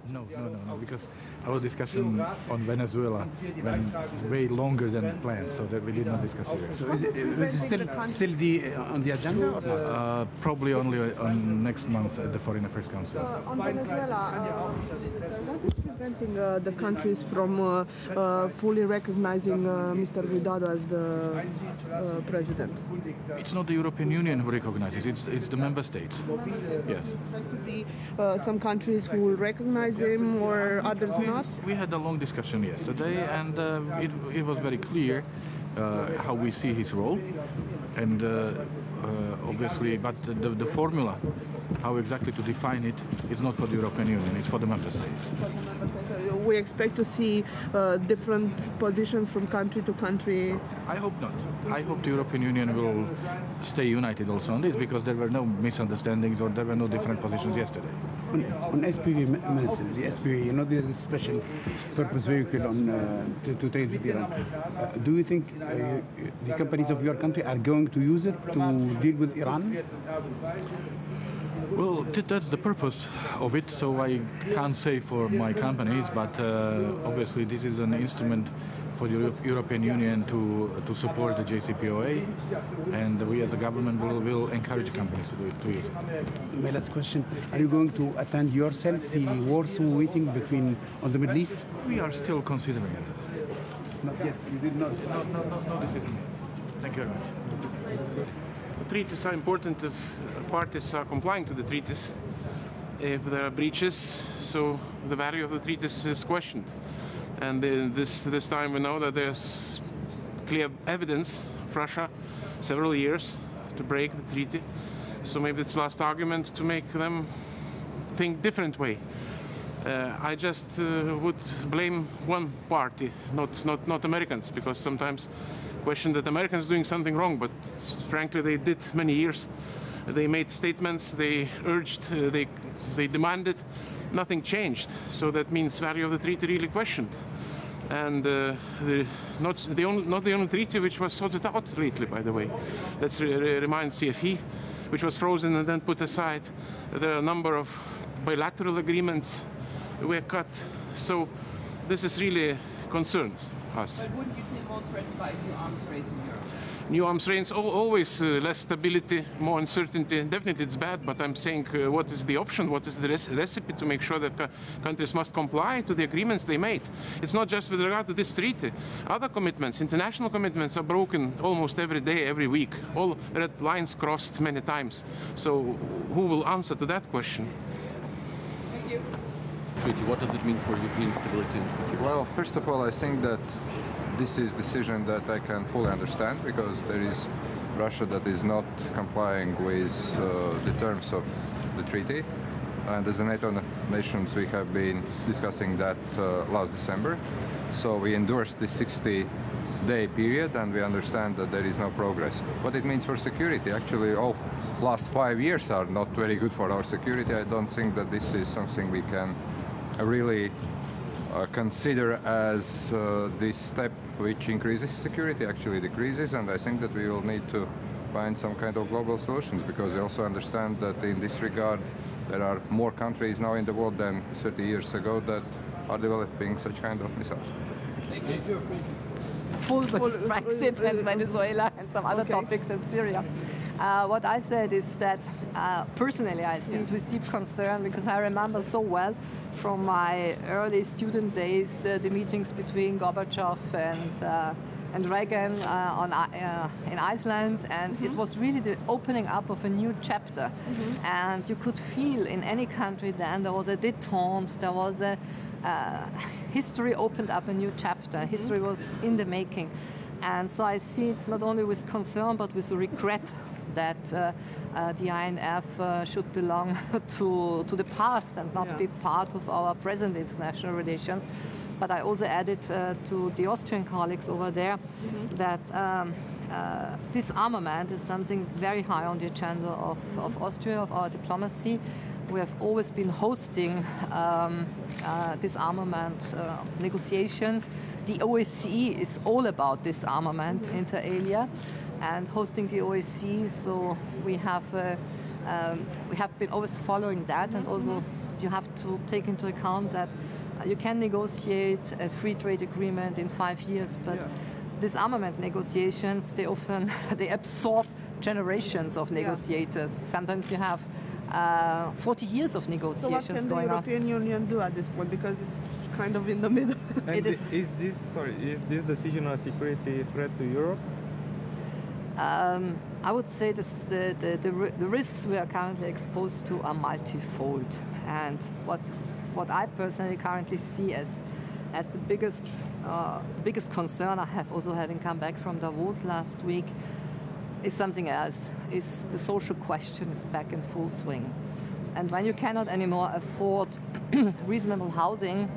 No, because our discussion on Venezuela went way longer than planned, so that we did not discuss it. So is it still on the agenda? Or not? Probably only on next month at the Foreign Affairs Council. On Venezuela, what is preventing the countries from fully recognizing Mr. Guaidó as the president? It's not the European Union who recognizes, it's the member states. Yes. Expect to be some countries who will recognize him or others not? We had a long discussion yesterday, and it was very clear how we see his role, and obviously, but the formula, how exactly to define it, it's not for the European Union, it's for the member states. We expect to see different positions from country to country. I hope not. I hope the European Union will stay united also on this, because there were no misunderstandings or there were no different positions yesterday. On SPV, Minister, the SPV, you know, the special purpose vehicle on to trade with Iran. Do you think the companies of your country are going to use it to deal with Iran? Well, that's the purpose of it, so I can't say for my companies, but obviously this is an instrument for the European Union to support the JCPOA, and we as a government will encourage companies to use it. My last question, are you going to attend yourself the Warsaw meeting on the Middle East? We are still considering it. Not yet, you did not? No decision. Thank you very much. The treaties are important if parties are complying to the treaties. If there are breaches, so the value of the treaties is questioned. And this time we know that there's clear evidence of Russia several years to break the treaty. So maybe it's the last argument to make them think different way. I just would blame one party, not Americans, because sometimes question that Americans doing something wrong, but frankly they did many years. They made statements, they urged, they demanded, nothing changed. So that means value of the treaty really questioned. And not the only treaty which was sorted out lately, by the way. Let's remind CFE, which was frozen and then put aside. There are a number of bilateral agreements were cut. So this is really concerns us. But wouldn't you feel most threatened by a new arms race in Europe? New arms race, always less stability, more uncertainty. Definitely it's bad, but I'm saying what is the option, what is the recipe to make sure that countries must comply to the agreements they made. It's not just with regard to this treaty. Other commitments, international commitments, are broken almost every day, every week. All red lines crossed many times. So who will answer to that question? Thank you. Treaty, what does it mean for European stability and security? Well, first of all, I think that this is a decision that I can fully understand, because there is Russia that is not complying with the terms of the treaty. And as the NATO nations, we have been discussing that last December. So we endorsed the 60-day period, and we understand that there is no progress. What it means for security, actually, last 5 years are not very good for our security. I don't think that this is something we can really consider as this step which increases security, actually decreases, and I think that we will need to find some kind of global solutions, because we also understand that in this regard there are more countries now in the world than 30 years ago that are developing such kind of missiles. Thank you. Full with Brexit and Venezuela and some other topics in Syria. What I said is that personally I see it with deep concern, because I remember so well from my early student days the meetings between Gorbachev and Reagan in Iceland, and it was really the opening up of a new chapter. And you could feel in any country then there was a détente, there was a history opened up a new chapter. History was in the making. And so I see it not only with concern but with regret that the INF should belong to the past and not be part of our present international relations. But I also added to the Austrian colleagues over there that disarmament is something very high on the agenda of Austria, of our diplomacy. We have always been hosting disarmament negotiations. The OSCE is all about disarmament inter alia, and hosting the OSCE, so we have been always following that, and also you have to take into account that you can negotiate a free trade agreement in 5 years, but disarmament negotiations, they often they absorb generations of negotiators. Sometimes you have 40 years of negotiations so what can going the on. European Union do at this point? Because it's kind of in the middle. And is this decision a security threat to Europe? I would say the risks we are currently exposed to are multifold, and what I personally currently see as the biggest concern I have, also having come back from Davos last week, is something else. Is the social question is back in full swing, and when you cannot anymore afford reasonable housing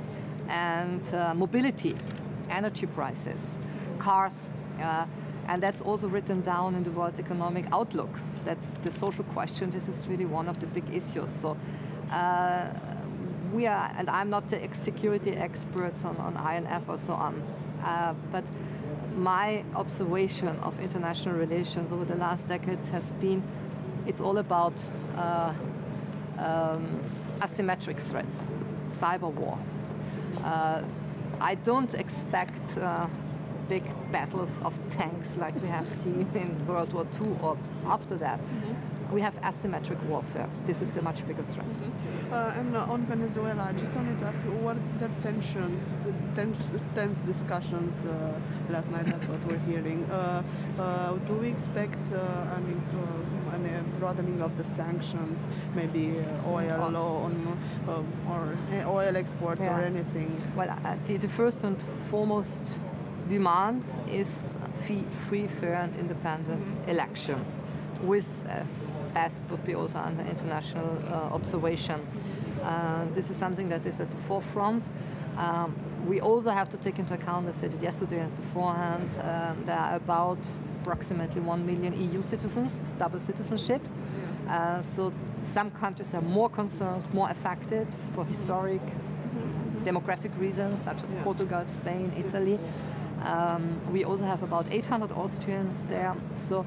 and mobility, energy prices, cars. And that's also written down in the World Economic Outlook, that the social question, this is really one of the big issues. So we are, and I'm not the security experts on INF or so on, but my observation of international relations over the last decades has been, it's all about asymmetric threats, cyber war. I don't expect big battles of tanks like we have seen in World War II or after that. We have asymmetric warfare. This is the much bigger threat. And on Venezuela, I just wanted to ask you, what the tense discussions last night, that's what we're hearing. Do we expect a broadening of the sanctions, maybe oil or oil exports or anything? Well, the first and foremost demand is free, fair and independent elections with best would be also under international observation. This is something that is at the forefront. We also have to take into account, as I said it yesterday and beforehand, there are about approximately 1 million EU citizens with double citizenship. So some countries are more concerned, more affected for historic demographic reasons, such as Portugal, Spain, Italy. We also have about 800 Austrians there, so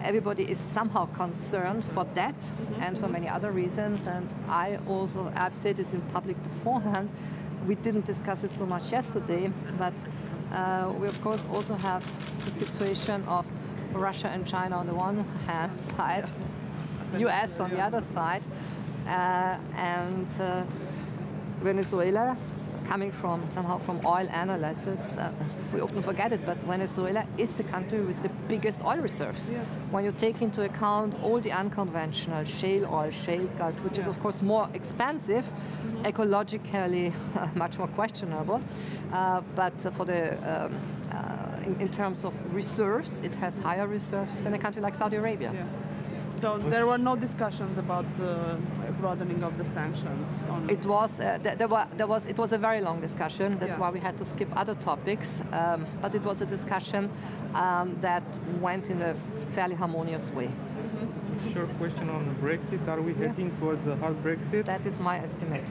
everybody is somehow concerned for that and for many other reasons. And I've said it in public beforehand. We didn't discuss it so much yesterday, but we of course also have the situation of Russia and China on the one hand side, US on the other side, and Venezuela. Coming from oil analysis, we often forget it, but Venezuela is the country with the biggest oil reserves. Yeah. When you take into account all the unconventional shale oil, shale gas, which is of course more expensive, ecologically much more questionable, but for the in terms of reserves, it has higher reserves than a country like Saudi Arabia. Yeah. So there were no discussions about broadening of the sanctions. It was it was a very long discussion. That's why we had to skip other topics. But it was a discussion that went in a fairly harmonious way. Short question on Brexit. Are we heading towards a hard Brexit? That is my estimate.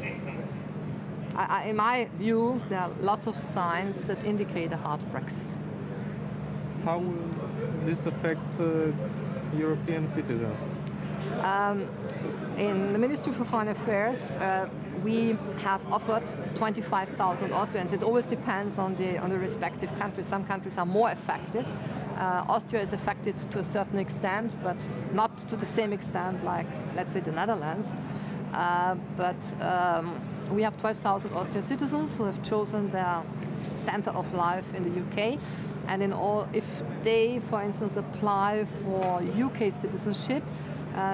In my view, there are lots of signs that indicate a hard Brexit. How will this affect European citizens? In the Ministry for Foreign Affairs, we have offered 25,000 Austrians. It always depends on the respective countries. Some countries are more affected. Austria is affected to a certain extent, but not to the same extent like, let's say, the Netherlands. But we have 12,000 Austrian citizens who have chosen their center of life in the UK. And in all, if they, for instance, apply for UK citizenship,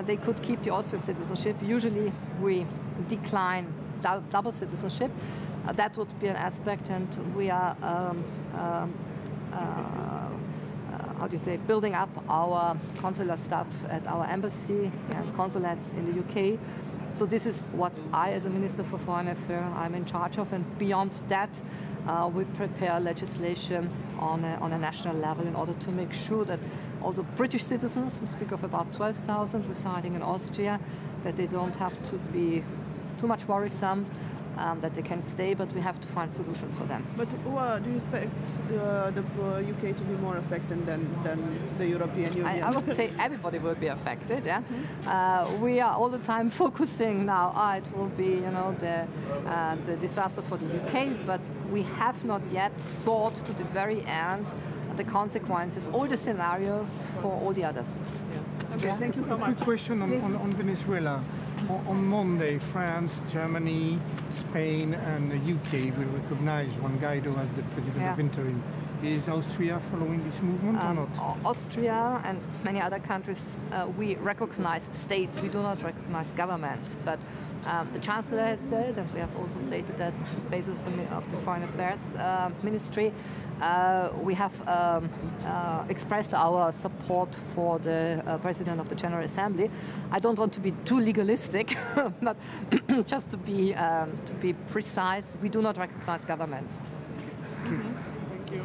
they could keep the Austrian citizenship. Usually we decline double citizenship. That would be an aspect, and we are, building up our consular staff at our embassy and consulates in the UK. So this is what I, as a Minister for Foreign Affairs, I'm in charge of, and beyond that, we prepare legislation on a national level in order to make sure that also British citizens, we speak of about 12,000 residing in Austria, that they don't have to be too much worrisome that they can stay, but we have to find solutions for them. But do you expect the UK to be more affected than the European Union? I would say everybody will be affected. Yeah, we are all the time focusing now. It will be, the disaster for the UK, but we have not yet thought to the very end the consequences, all the scenarios for all the others. Yeah. Okay, thank you so much. Quick question on Venezuela. On Monday, France, Germany, Spain, and the UK will recognize Juan Guaido as the president of interim. Is Austria following this movement or not? Austria and many other countries, we recognize states. We do not recognize governments. But the Chancellor has said, and we have also stated that on the basis of the Foreign Affairs Ministry, we have expressed our support for the President of the General Assembly. I don't want to be too legalistic, but just to be precise, we do not recognize governments. Thank you.